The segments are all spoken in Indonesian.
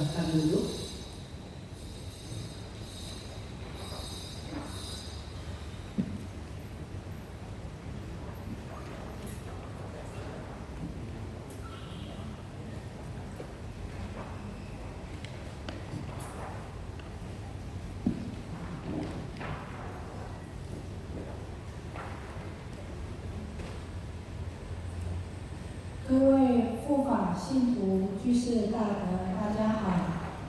silakan duduk.各位护法信徒、居士大德，大家好。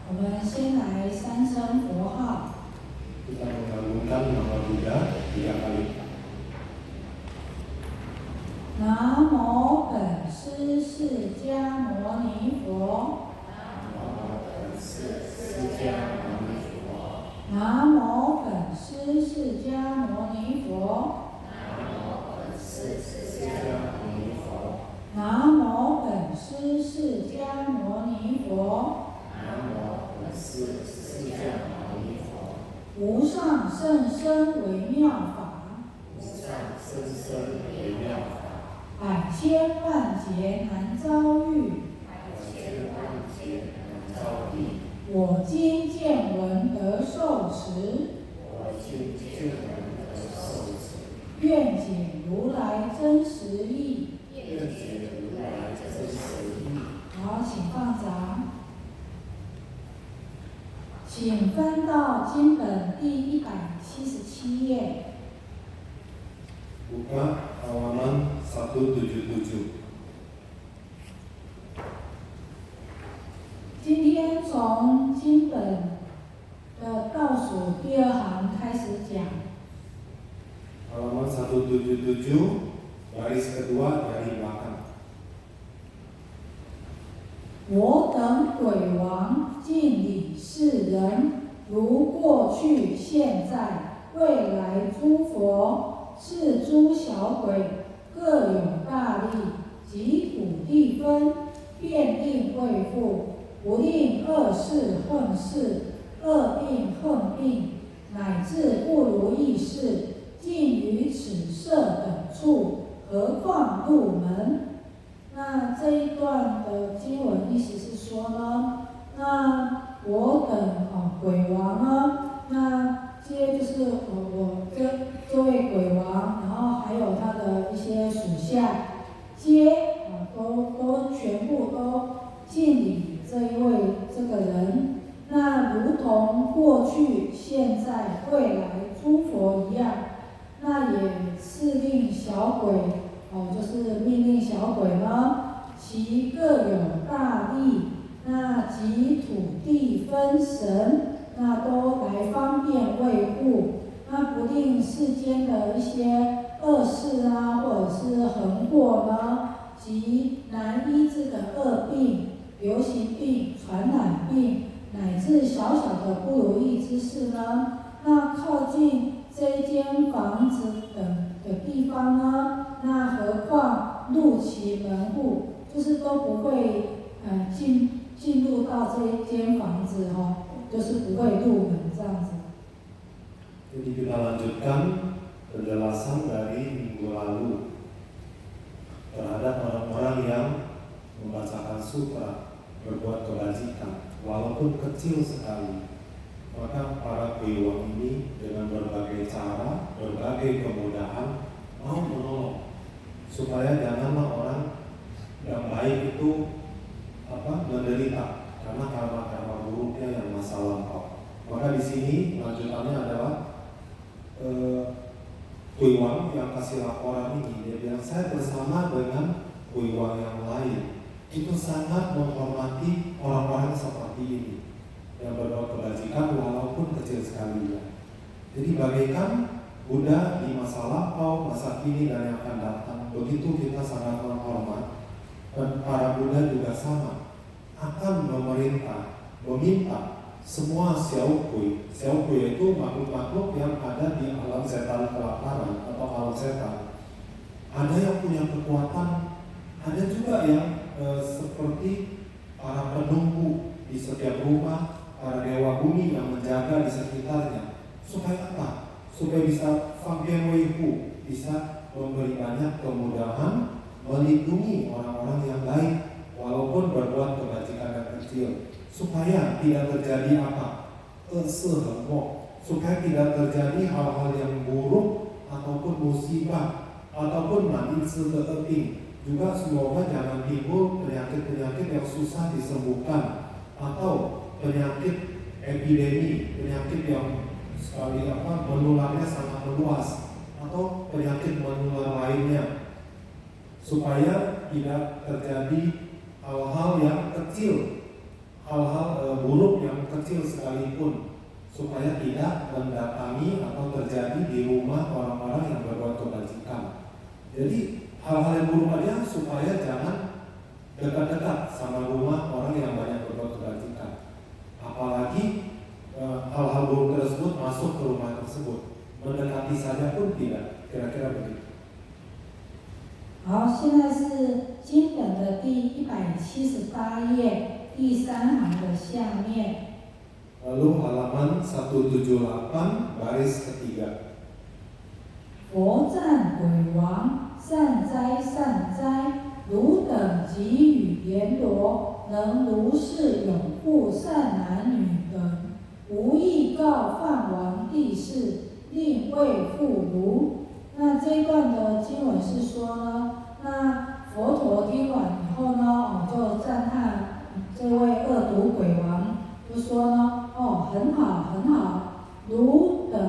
我们先来三声佛号。Kita menggabungkan nama Buddha 3 kali. 南无本师释迦牟尼佛。南无本师释迦牟尼佛。南无本师释迦牟尼佛。无上甚深微妙法，百千万劫难遭遇。我今见闻得受持，愿解如来真实义。好，请放掌。请翻到经本第177页。Buka halaman 177. 今天从经本的倒数第2行开始讲。Halaman 177, baris kedua dari belakang. 我等鬼王敬礼世人，如过去、现在、未来诸佛，是诸小鬼，各有大力，及土地分，便令为父，不令恶事横事，恶病横病，乃至不如意事，尽于此舍等处，何况入门？那这一段的经文意思是说呢，那我等鬼王呢，那这就是我这位鬼王，然后还有他的一些属下，皆都全部都敬礼这一位这个人，那如同过去、现在、未来诸佛一样，那也是令小鬼。就是命令小鬼呢，其各有大力，那及土地分神，那都来方便维护，那不令世间的一些恶事啊，或者是横祸呢，及难医治的恶病、流行病、传染病，乃至小小的不如意之事呢，那靠近这一间房子的地方呢，那何况入其门户，就是都不会进入到这一间房子就是不会入门这样子。Jadi kita lanjutkan penjelasan dari minggu lalu terhadap orang-orang yang membacakan sutra, berbuat kebajikan, walaupun kecil sekali. Maka para priwang ini dengan berbagai cara, berbagai kemudahan mau menolong supaya janganlah orang yang baik itu menderita karena buruknya yang masa lampau. Maka di sini lanjutannya adalah priwang yang kasih laporan ini, dia bilang saya bersama dengan priwang yang lain itu sangat menghormati orang-orang seperti ini yang berbuat kebajikan walaupun kecil sekali ya. Jadi bagaikan Buddha di masa lampau, masa kini dan yang akan datang, begitu kita sangat menghormat, dan para Buddha juga sama akan memerintah, meminta semua xiaokui itu makhluk-makhluk yang ada di alam setan kelaparan atau alam setan. Ada yang punya kekuatan, ada juga yang seperti para penunggu di setiap rumah, para dewa bumi yang menjaga di sekitarnya. Supaya apa? Supaya bisa Fangyemoihu, bisa memberi banyak kemudahan, melindungi orang-orang yang baik walaupun berbuat kebajikan yang kecil, supaya tidak terjadi apa? Kesehendak, supaya tidak terjadi hal-hal yang buruk ataupun musibah ataupun mati seteeping. Juga semoga jangan timbul penyakit-penyakit yang susah disembuhkan atau penyakit epidemi, penyakit yang menularnya sangat meluas atau penyakit menular lainnya, supaya tidak terjadi hal-hal yang kecil, hal-hal buruk yang kecil sekalipun, supaya tidak mendatangi atau terjadi di rumah orang-orang yang berbuat kebajikan. Jadi hal-hal yang buruk aja supaya jangan dekat-dekat sama rumah orang yang banyak berbuat kebajikan. Apalagi hal-hal buruk tersebut masuk ke rumah tersebut, mendekati saja pun tidak. Kira-kira begitu. 好，现在是经本的第178页第3行的下面。 Lalu halaman 178 baris ketiga. 佛赞鬼王，善哉善哉，汝等给予阎罗，能如是拥护善男女等，无意告梵王帝释，令为复如。那这一段的经文是说呢，那佛陀听完以后呢，就赞叹这位恶毒鬼王，就说呢，很好很好，汝等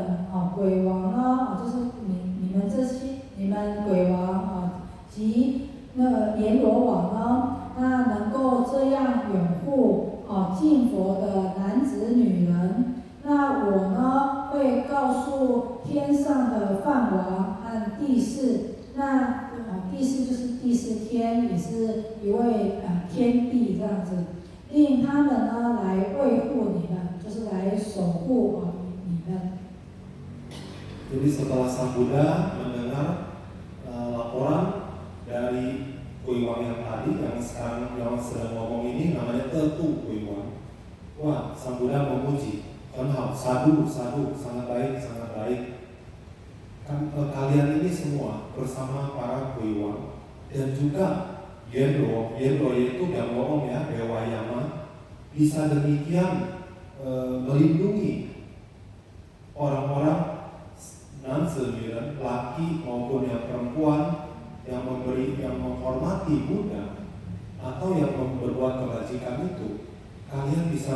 鬼王呢，就是你们这些你们鬼王及那个阎罗王呢，那能够这样拥护敬佛的男子女人，那我呢会告诉天上的梵王和帝释，那帝释就是第4天，也是一位天帝这样子，令他们呢来维护你们，就是来守护你们。 Jadi setelah Sang Buddha mendengar laporan dari Kuiwang yang tadi, yang sekarang yang sedang ngomong ini namanya Tetu Kuiwang. Wah, Sang Buddha memuji, sadu, sangat baik, sangat baik. Kalian ini semua bersama para Kuiwang dan juga Yenro itu yang ngomong ya, Dewa Yama, bisa demikian melindungi orang-orang Nansenyuran, laki maupun yang perempuan yang menghormati Buddha atau yang berbuat kebajikan itu, kalian bisa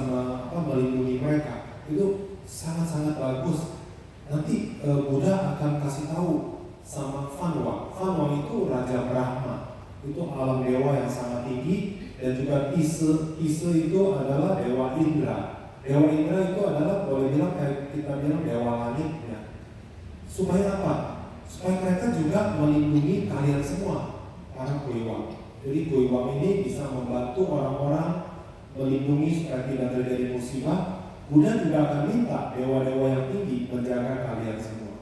melindungi mereka. Itu sangat-sangat bagus. Nanti Buddha akan kasih tahu sama Fanwa. Fanwa itu Raja Brahma, itu alam dewa yang sangat tinggi, dan juga Ise itu adalah Dewa Indra. Dewa Indra itu adalah boleh bilang kayak kita bilang dewa langit ya. Supaya apa? Supaya mereka juga melindungi kalian semua, para Kuiwang. Jadi Kuiwang ini bisa membantu orang-orang melindungi supaya tidak terjadi musibah. Buddha juga akan minta dewa-dewa yang tinggi menjaga kalian semua.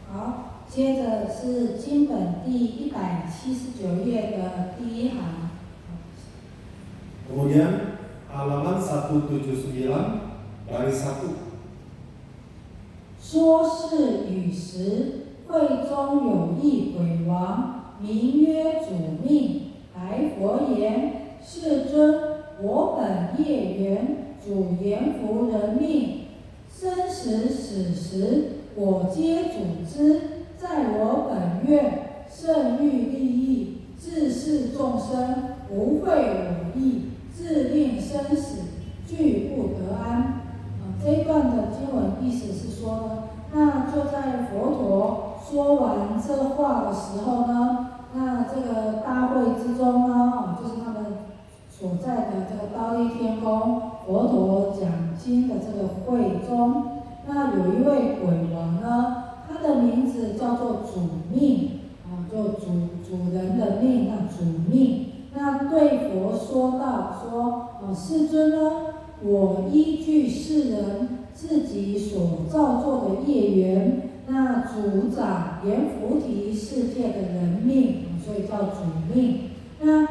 好，接着是经本第179页的第1行。 Kemudian halaman 179 baris 1. 说是与时，会中有一鬼王，名曰主命。白佛言：世尊，我本业缘，主阎浮人命，生时死时，我皆主之。在我本愿，甚欲利益，自是众生，不废我意，自令生死，俱不得安。 这一段的经文意思是说呢，那就在佛陀说完这话的时候呢，那这个大会之中呢，就是他们所在的这个忉利天宫，佛陀讲经的这个会中，那有一位鬼王呢，他的名字叫做主命，就主人的命，那主命，那对佛说道说，世尊呢。 我依据世人自己所造作的业缘，那主掌阎浮提世界的人命，所以叫主命。那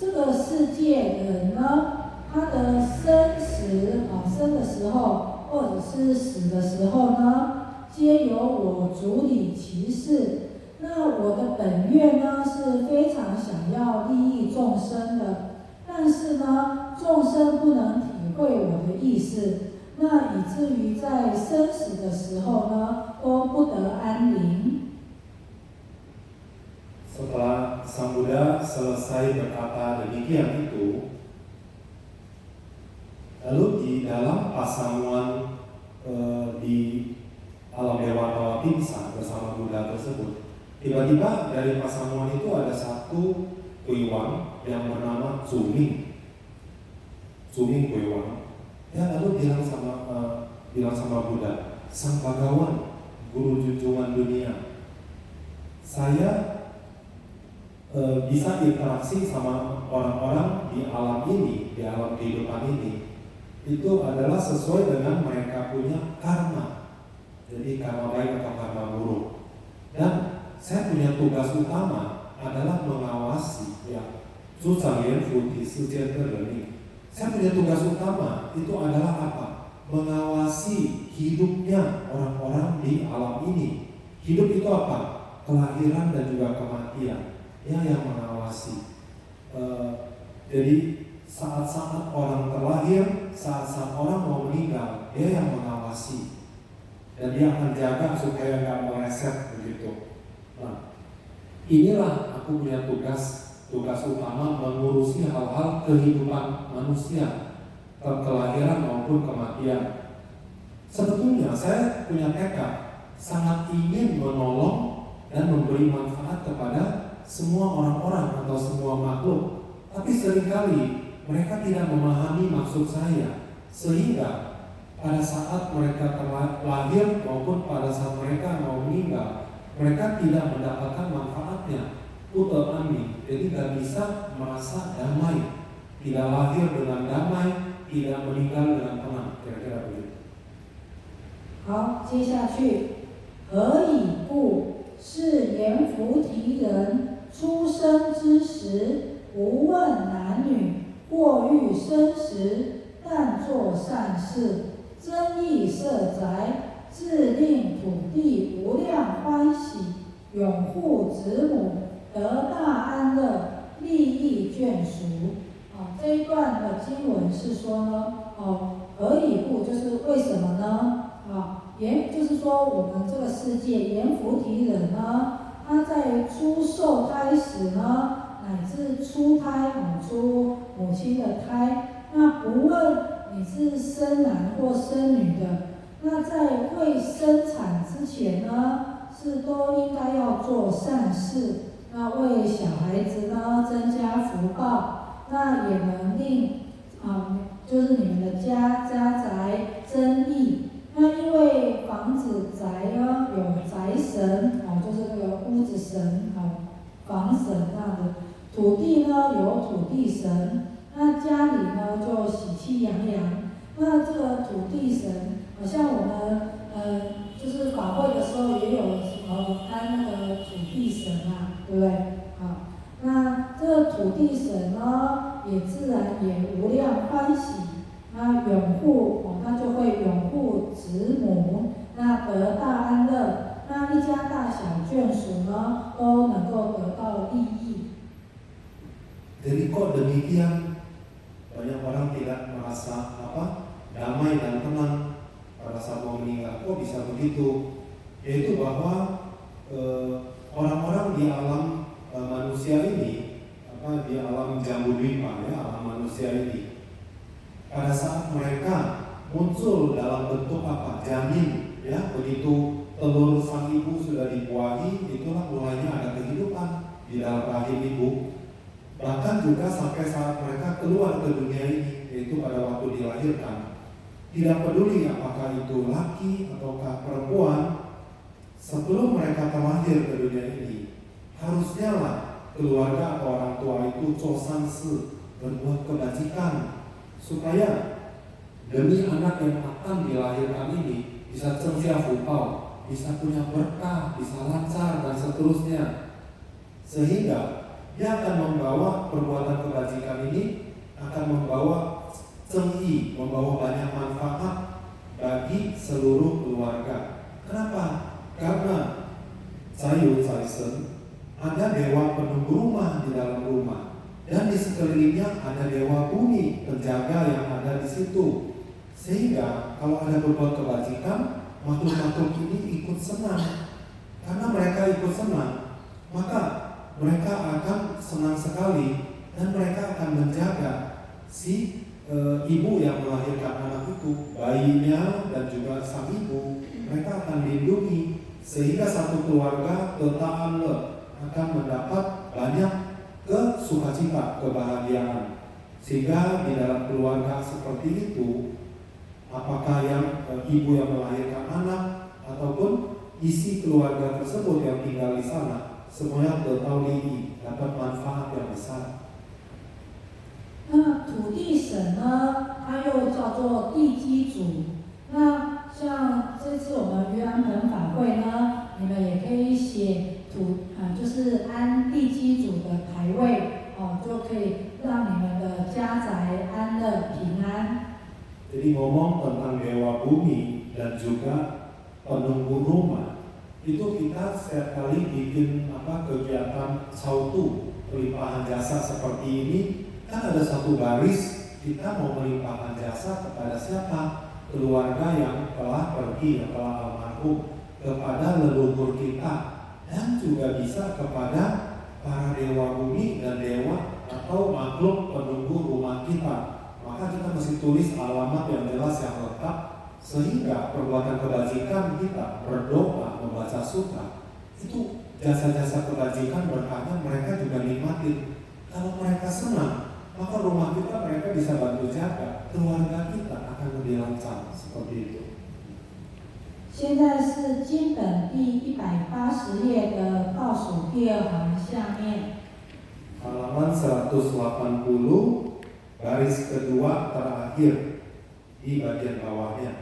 这个世界的人呢，他的生死生的时候，或者是死的时候呢，皆由我主理其事。那我的本愿呢，是非常想要利益众生的。那但是呢，众生不能体会我的意思，那以至于在生死的时候呢，都不得安宁。 Setelah Sang Buddha selesai berkata demikian itu, lalu di dalam pasamuan di alam Dewa Pingsan bersama Buddha tersebut, tiba-tiba dari pasamuan itu ada satu kuiwang yang bernama Zuming kuiwang. Ya, lalu bilang sama Buddha, Sang Bhagawan, guru junjungan dunia, saya bisa interaksi sama orang-orang di alam ini, di alam kehidupan ini, itu adalah sesuai dengan mereka punya karma. Jadi karma baik atau karma buruk. Dan saya punya tugas utama adalah mengawasi, ya, Zhuchang Fu di Sijian Terlening. Saya punya tugas utama itu adalah apa? Mengawasi hidupnya orang-orang di alam ini. Hidup itu apa? Kelahiran dan juga kematian. Yang mengawasi. Jadi saat-saat orang terlahir, saat-saat orang mau meninggal, dia yang mengawasi. Dan dia akan jaga supaya nggak meleset begitu. Nah, inilah aku punya tugas utama mengurusi hal-hal kehidupan manusia, kelahiran maupun kematian. Sebetulnya saya punya tekad sangat ingin menolong dan memberi manfaat kepada semua orang-orang atau semua makhluk, tapi seringkali mereka tidak memahami maksud saya, sehingga pada saat mereka lahir maupun pada saat mereka mau meninggal, mereka tidak mendapatkan manfaatnya. Utamanya, jadi tidak bisa merasa damai, tidak lahir dengan damai, tidak meninggal dengan tenang, kira-kira begitu. 好，接下去，何以故？是阎浮提人。 出生之时，不问男女，或欲生时，但作善事，增益社宅，自令土地无量欢喜，拥护子母，得大安乐，利益眷属。这一段的经文是说呢，何以故？就是为什么呢？就是说我们这个世界阎浮提人呢。 他在出受胎时呢，乃至出胎出母亲的胎，那不问你是生男或生女的，那在未生产之前呢，是都应该要做善事，那为小孩子呢增加福报，那也能令就是你们的家宅增益。 那因为房子宅呢有宅神就是这个屋子神房神这样的，土地呢有土地神，那家里呢就喜气洋洋。那这个土地神，像我们就是法会的时候也有安那个土地神啊，对不对？那这个土地神呢，也自然也无量欢喜。 那拥护那就会拥护子母，那得大安乐，那一家大小眷属呢都能够得到利益。Jadi kok demikian banyak orang tidak merasa damai dan tenang pada saat mau meninggal. Kok bisa begitu? Yaitu bahwa orang-orang di alam manusia ini, di alam Jambudwipa, ya, alam manusia ini. Pada saat mereka muncul dalam bentuk janin, ya, begitu telur sang ibu sudah dibuahi, itulah mulainya ada kehidupan di dalam rahim ibu. Bahkan juga sampai saat mereka keluar ke dunia ini, yaitu pada waktu dilahirkan, tidak peduli apakah itu laki ataukah perempuan, sebelum mereka terlahir ke dunia ini, harusnya lah keluarga atau orang tua itu cosanse, berbuat kebajikan, supaya demi anak yang akan dilahirkan ini bisa ceria fupau, bisa punya berkah, bisa lancar dan seterusnya, sehingga dia akan membawa perbuatan kebajikan ini akan membawa cenghi, membawa banyak manfaat bagi seluruh keluarga. Kenapa? Karena Cayu Caisen ada dewa penunggu rumah di dalam rumah. Dan di sekelilingnya ada dewa bumi, penjaga yang ada di situ. Sehingga kalau ada berbuat kebajikan, makhluk-makhluk ini ikut senang. Karena mereka ikut senang, maka mereka akan senang sekali dan mereka akan menjaga si ibu yang melahirkan anak itu, bayinya dan juga sang ibu. Mereka akan lindungi sehingga satu keluarga akan mendapat banyak sukacita, kebahagiaan. Sehingga di dalam keluarga seperti itu, apakah yang ibu yang melahirkan anak ataupun isi keluarga tersebut yang tinggal di sana, semuanya dapat manfaat yang besar. 那土地神呢，它又叫做地基主。那像这次我们约安盆法会呢，你们也可以写就是安地基主的牌位就可以让你们的家宅安乐平安。 Jadi ngomong tentang dewa bumi dan juga penunggu rumah, itu kita setiap kali bikin kegiatan sautu pelimpahan jasa seperti ini, kan ada satu baris kita mau melimpahkan jasa kepada siapa? Keluarga yang telah pergi, yang telah almarhum, kepada leluhur kita, dan juga bisa kepada para dewa bumi dan dewa atau makhluk penunggu rumah kita. Maka kita mesti tulis alamat yang jelas, yang lengkap, sehingga perbuatan kebajikan kita, berdoa, membaca sutra, itu jasa-jasa kebajikan berkahnya mereka juga nikmatin. Kalau mereka senang, maka rumah kita mereka bisa bantu jaga, keluarga kita akan lebih lancar, seperti itu. 现在是经本第180页的倒数第2行下面。 Halaman 180, baris kedua terakhir di bagian bawahnya.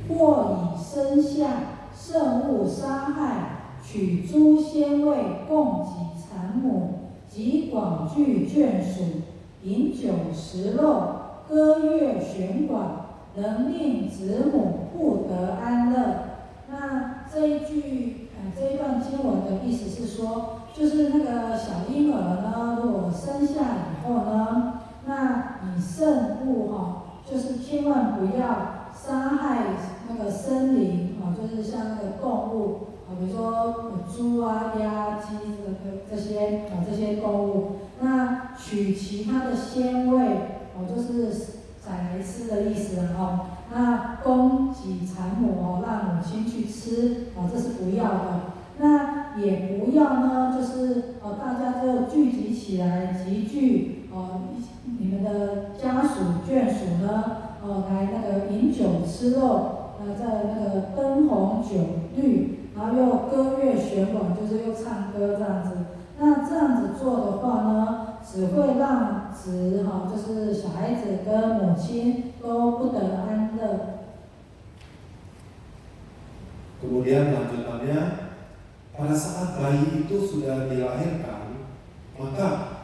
或以身相圣物伤害，取诸仙位供给产母，及广聚眷属，饮酒食肉，歌乐弦管，能令子母不得安乐。那这一段经文的意思是说，就是那个小婴儿呢，如果生下以后呢，那你圣物就是千万不要杀害那个生灵就是像那个动物比如说猪啊、鸭、鸡这些动物，那取其他的鲜味就是宰来吃的意思那供给产母让母亲去吃这是不要的。那也不要呢，就是大家就聚集起来，集聚你们的家属眷属呢来那个饮酒吃肉，在那个灯红酒绿，然后又歌乐弦管，就是又唱歌这样子。那这样子做的话呢，只会让就是小孩子跟母亲都不得安乐。 Kemudian lanjutannya, pada saat bayi itu sudah dilahirkan, maka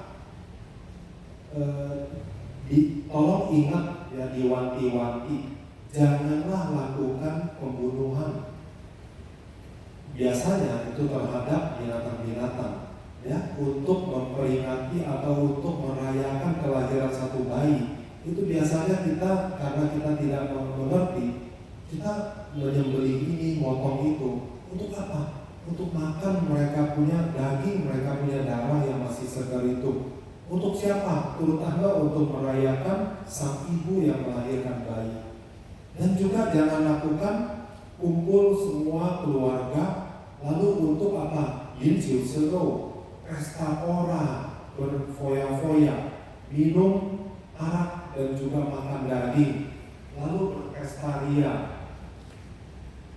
tolong ingat ya, diwanti-wanti, janganlah lakukan pembunuhan. Biasanya itu terhadap binatang-binatang, ya, untuk memperingati atau untuk merayakan kelahiran satu bayi. Itu biasanya kita karena kita tidak mengerti, kita menyembelih ini, motong itu. Untuk apa? Untuk makan, mereka punya daging, mereka punya darah yang masih segar itu. Untuk siapa? Terutama untuk merayakan sang ibu yang melahirkan bayi. Dan juga jangan lakukan kumpul semua keluarga, lalu untuk apa? Yinjiu sero, pesta pora, berfoya-foya, minum arak dan juga makan daging, lalu berpesta ria.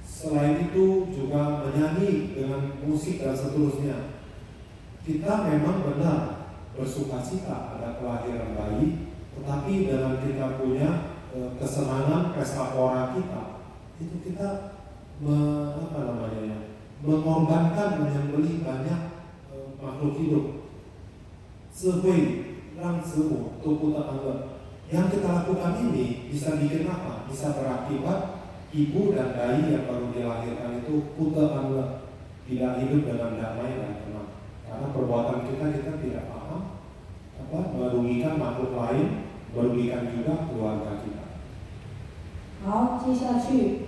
Selain itu juga menyanyi dengan musik dan seterusnya. Kita memang benar bersukacita ada kelahiran bayi, tetapi dalam kita punya kesenangan pesta pora kita, itu kita mengorbankan, menyembelih banyak makhluk hidup. Yang kita lakukan ini bisa bikin apa? Bisa berakibat ibu dan bayi yang baru dilahirkan itu tidak hidup dengan damai dan tenang. Karena perbuatan kita tidak paham, merugikan makhluk lain, merugikan juga keluarga kita. 好，接下去，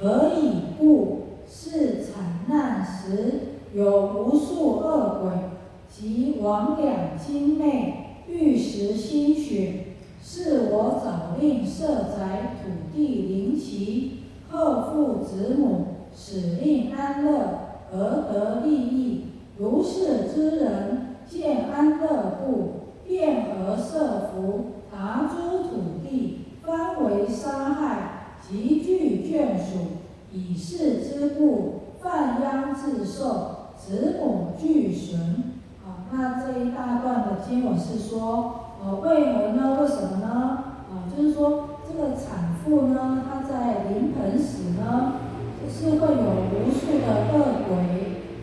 何以故？是惨难时，有无数恶鬼及魍魉精魅，欲食心血。是我早令舍宅土地灵旗，后父子母，使令安乐，而得利益。如是之人，见安乐故，便合设伏，达诸土地，方为杀害，极具眷属。以是之故，犯殃自受，子母俱损。那这一大段的经文是说，为何呢？为什么呢？就是说这个产妇呢，她在临盆时呢，是会有无数的恶鬼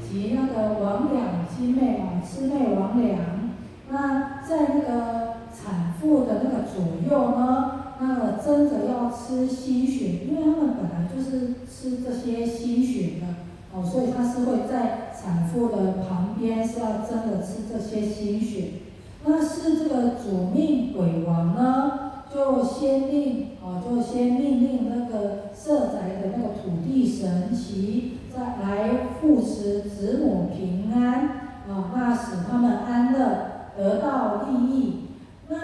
及那个魍魉精魅魑魅魍魉。那在那个产妇的那个左右呢，那个争着要吃心血，因为他们本来就是吃这些心血的，所以他是会在产妇的旁边是要争着吃这些心血。那是这个主命鬼王呢，就先命令那个舍宅的那个土地神祇再来护持子母平安，那使他们安乐，得到利益。那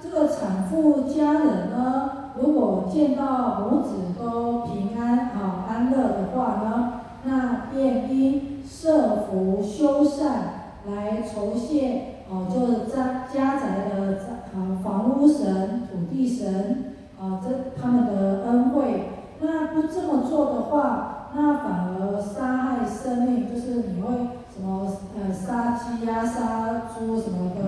这个产妇家人呢，如果见到母子都平安安乐的话呢，那便应设伏修善来酬谢就是家宅的房屋神、土地神他们的恩惠。那不这么做的话，那反而杀害生命，就是你会什么杀鸡呀、杀猪什么的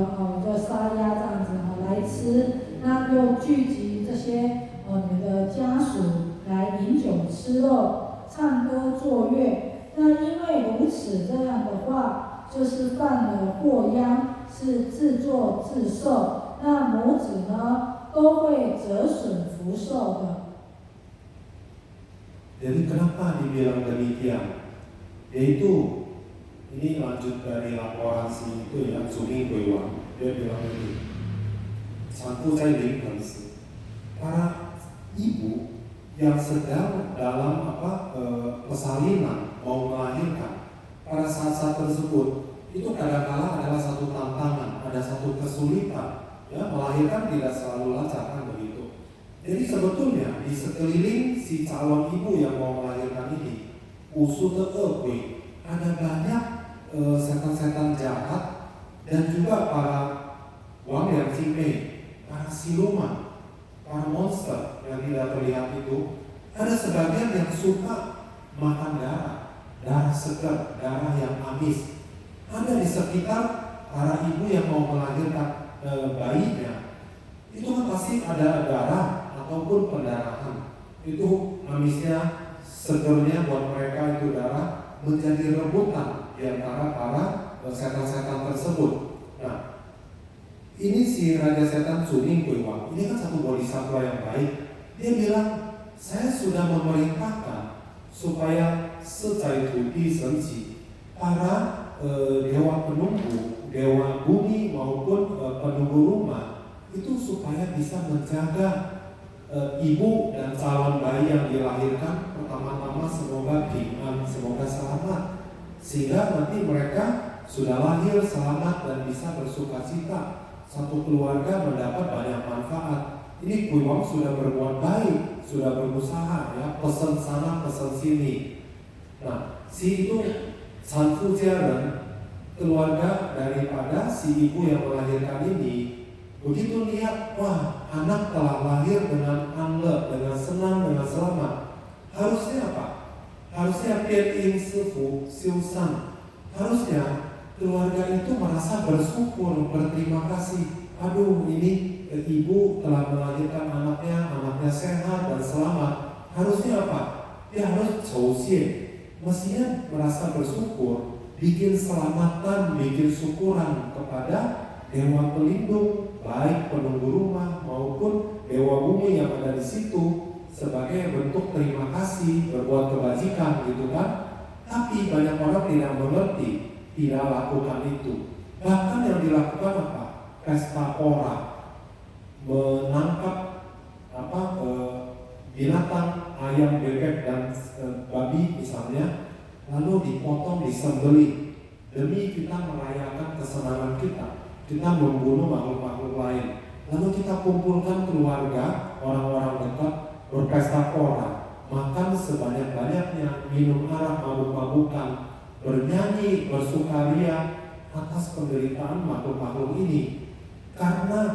就杀鸭这样子来吃，那又聚集这些你的家属来饮酒吃肉、唱歌作乐。那因为如此这样的话，就是犯了祸殃，是自作自受。那母子呢，都会折损福寿的。Jadi kenapa dibilang demikian? Yaitu ini lanjut dari laporan si itu yang Suming Guiwang. Dia bilang ini, sampai lingkungan para ibu yang sedang dalam persalinan mau melahirkan, pada saat-saat tersebut itu kadang-kala adalah satu tantangan, ada satu kesulitan, ya melahirkan tidak selalu lancar kan begitu. Jadi sebetulnya di sekeliling si calon ibu yang mau melahirkan ini, usul ada banyak setan-setan jahat dan juga para wang jime, para siluman, para monster yang tidak terlihat itu. Ada sebagian yang suka makan darah segar, darah yang amis. Ada di sekitar para ibu yang mau melahirkan bayinya, itu kan pasti ada darah ataupun pendarahan. Itu amisnya, segernya buat mereka itu darah menjadi rebutan di antara para setan-setan tersebut. Nah, ini si Raja Setan Suming Guiwang, ini kan satu bodhisattva yang baik. Dia bilang, saya sudah memerintahkan supaya secai tuti senci para dewa penunggu, dewa bumi maupun penunggu rumah itu supaya bisa menjaga ibu dan calon bayi yang dilahirkan. Pertama-tama semoga ringan, semoga selamat, sehingga nanti mereka sudah lahir selamat dan bisa bersukacita, satu keluarga mendapat banyak manfaat. Ini Guiwang sudah berbuat baik, sudah berusaha ya, pesan sana pesan sini. Nah, si itu Sanfu Jiaren, keluarga daripada si ibu yang melahirkan ini, begitu lihat, wah anak telah lahir dengan anle, dengan senang, dengan selamat. Harusnya apa? Harusnya Pian Sifu Siusan. Harusnya keluarga itu merasa bersyukur, berterima kasih. Aduh, ini ibu telah melahirkan anaknya sehat dan selamat. Harusnya apa? Dia harus causie. Mestinya merasa bersyukur, bikin selamatan, bikin syukuran kepada dewa pelindung, baik penunggu rumah maupun dewa bumi yang ada di situ, sebagai bentuk terima kasih, berbuat kebajikan gitu kan. Tapi banyak orang tidak mengerti, tidak lakukan itu. Bahkan yang dilakukan apa? pesta pora, menangkap binatang, ayam, bebek, dan babi misalnya, lalu dipotong, disembelih demi kita merayakan kesenangan kita. Kita membunuh makhluk-makhluk lain, lalu kita kumpulkan keluarga, orang-orang dekat, berpesta pora, makan sebanyak-banyaknya, minum arak, mabuk-mabukan, bernyanyi, bersukaria atas penderitaan makhluk-makhluk ini. Karena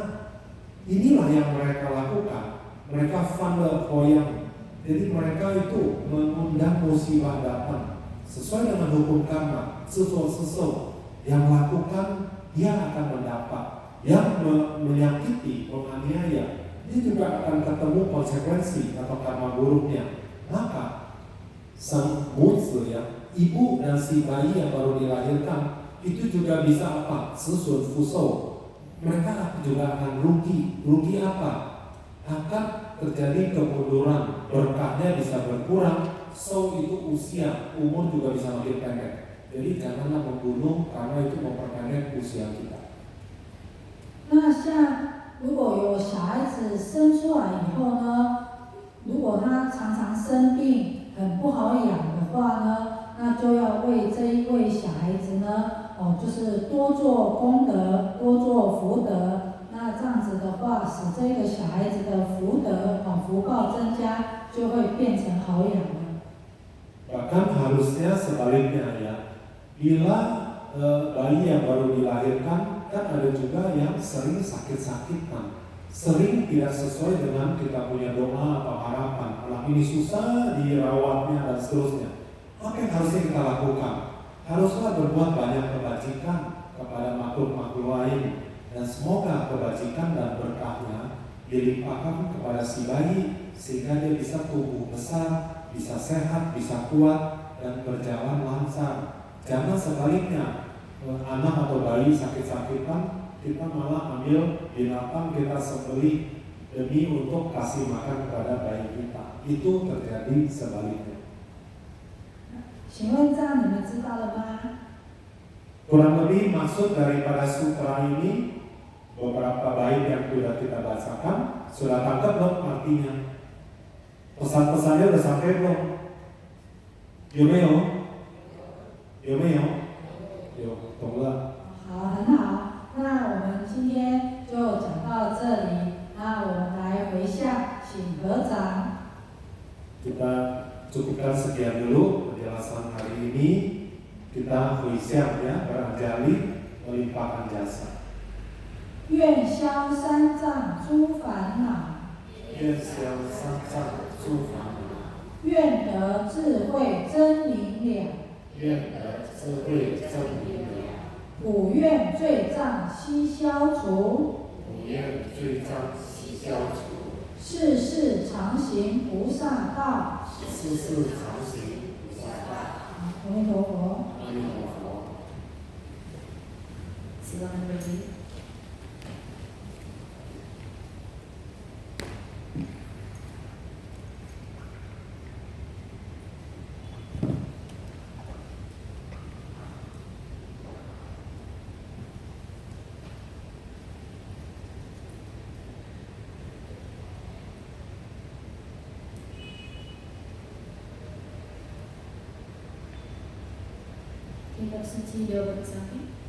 inilah yang mereka lakukan. Mereka fanda koyang. Jadi mereka itu mengundang musibah datang. Sesuai dengan hukum karma, sesuatu yang lakukan dia akan mendapat. Yang menyakiti, menganiaya, dia juga akan ketemu konsekuensi atau karma buruknya. Maka sang mutsu ya, ibu dan si bayi yang baru dilahirkan itu juga bisa apa? Sesun fuso. Mereka juga akan rugi. Rugi apa? Akan terjadi kemunduran, berkahnya bisa berkurang, so itu usia, umur juga bisa makin pendek. Jadi janganlah membunuh karena itu memperpendek usia kita. 那像如果有小孩子生出来以后呢，如果他常常生病，很不好养的话呢，那就要为这一位小孩子呢，就是多做功德，多做福德。那这样子的话，使这个小孩子的福德福报增加，就会变成好养的。 Bahkan harusnya sebaliknya ya. Bila bayi yang baru dilahirkan, kan ada juga yang sering sakit-sakitan, sering tidak sesuai dengan kita punya doa atau harapan. Anak ini susah dirawatnya dan seterusnya. Apa yang harusnya kita lakukan? Haruslah berbuat banyak kebajikan kepada makhluk-makhluk lain, dan semoga kebajikan dan berkahnya dilimpahkan kepada si bayi sehingga dia bisa tumbuh besar, bisa sehat, bisa kuat, dan berjalan lancar. Jangan sebaliknya, anak atau bayi sakit-sakitan, kita malah ambil binatang, kita sembelih demi untuk kasih makan kepada bayi kita. Itu terjadi sebaliknya. 请问这样你们知道了吗？ Kurang lebih maksud daripada sutra ini, beberapa bait yang sudah kita bacakan, sudah tangkap belum artinya? Pesan-pesannya udah sampai belum? Yomeo? Yomeo? Yo, tunggulah. 好，很好。那我们今天就讲到这里。那我们来回向，请合掌。 Kita cukupkan sekian dulu penjelasan hari ini. Kita huisyam ya, beranjali melimpahkan jasa. 愿消三障诸烦恼， 愿消三障诸烦恼， 愿得智慧真明了， 愿得智慧真明了， 普愿罪障悉消除， 普愿罪障悉消除， 世世常行菩萨道。 世世常行菩萨道。阿弥陀佛。 阿弥陀佛。 Silakan berdiri. Kita bersuci, dia bersaksi.